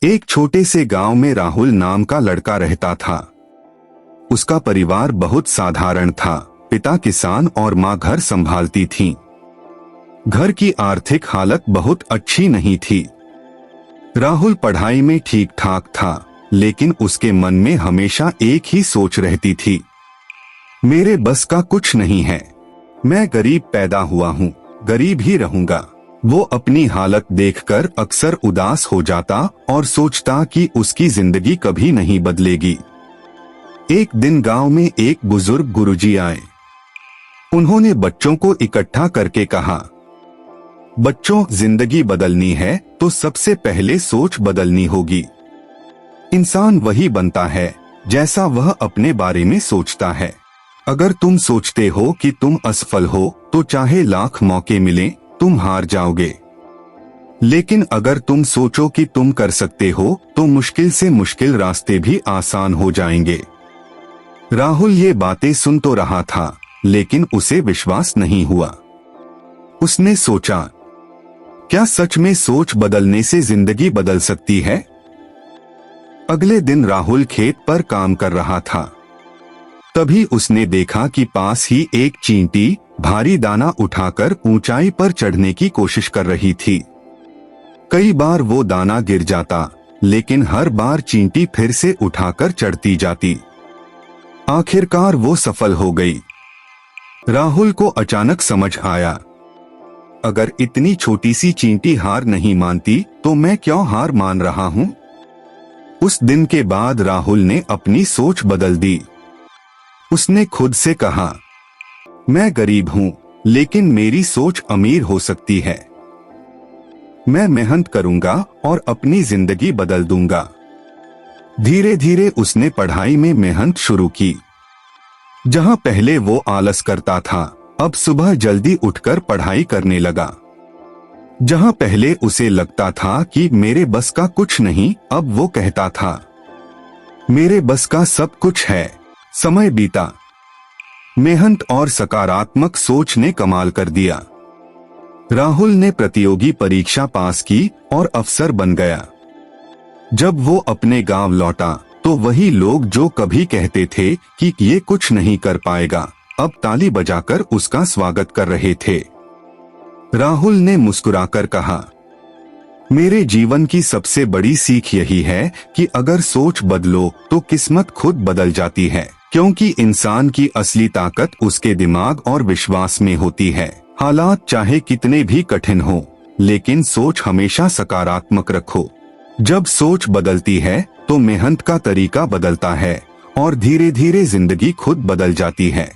एक छोटे से गांव में राहुल नाम का लड़का रहता था। उसका परिवार बहुत साधारण था। पिता किसान और मां घर संभालती थीं। घर की आर्थिक हालत बहुत अच्छी नहीं थी। राहुल पढ़ाई में ठीक ठाक था, लेकिन उसके मन में हमेशा एक ही सोच रहती थी, मेरे बस का कुछ नहीं है। मैं गरीब पैदा हुआ हूँ, गरीब ही रहूंगा। वो अपनी हालत देखकर अक्सर उदास हो जाता और सोचता कि उसकी जिंदगी कभी नहीं बदलेगी। एक दिन गांव में एक बुजुर्ग गुरुजी आए। उन्होंने बच्चों को इकट्ठा करके कहा, बच्चों, जिंदगी बदलनी है तो सबसे पहले सोच बदलनी होगी। इंसान वही बनता है जैसा वह अपने बारे में सोचता है। अगर तुम सोचते हो कि तुम असफल हो तो चाहे लाख मौके मिले तुम हार जाओगे। लेकिन अगर तुम सोचो कि तुम कर सकते हो तो मुश्किल से मुश्किल रास्ते भी आसान हो जाएंगे। राहुल ये बातें सुन तो रहा था, लेकिन उसे विश्वास नहीं हुआ। उसने सोचा, क्या सच में सोच बदलने से जिंदगी बदल सकती है? अगले दिन राहुल खेत पर काम कर रहा था। तभी उसने देखा कि पास ही एक चींटी भारी दाना उठाकर ऊंचाई पर चढ़ने की कोशिश कर रही थी। कई बार वो दाना गिर जाता, लेकिन हर बार चींटी फिर से उठाकर चढ़ती जाती। आखिरकार वो सफल हो गई। राहुल को अचानक समझ आया, अगर इतनी छोटी सी चींटी हार नहीं मानती तो मैं क्यों हार मान रहा हूं? उस दिन के बाद राहुल ने अपनी सोच बदल दी। उसने खुद से कहा, मैं गरीब हूं, लेकिन मेरी सोच अमीर हो सकती है। मैं मेहनत करूंगा और अपनी जिंदगी बदल दूंगा। धीरे धीरे उसने पढ़ाई में मेहनत शुरू की। जहां पहले वो आलस करता था, अब सुबह जल्दी उठकर पढ़ाई करने लगा। जहां पहले उसे लगता था कि मेरे बस का कुछ नहीं, अब वो कहता था, मेरे बस का सब कुछ है। समय बीता। मेहनत और सकारात्मक सोच ने कमाल कर दिया। राहुल ने प्रतियोगी परीक्षा पास की और अफसर बन गया। जब वो अपने गांव लौटा तो वही लोग जो कभी कहते थे कि ये कुछ नहीं कर पाएगा, अब ताली बजाकर उसका स्वागत कर रहे थे। राहुल ने मुस्कुराकर कहा, मेरे जीवन की सबसे बड़ी सीख यही है कि अगर सोच बदलो तो किस्मत खुद बदल जाती है, क्योंकि इंसान की असली ताकत उसके दिमाग और विश्वास में होती है। हालात चाहे कितने भी कठिन हो, लेकिन सोच हमेशा सकारात्मक रखो। जब सोच बदलती है तो मेहनत का तरीका बदलता है और धीरे धीरे जिंदगी खुद बदल जाती है।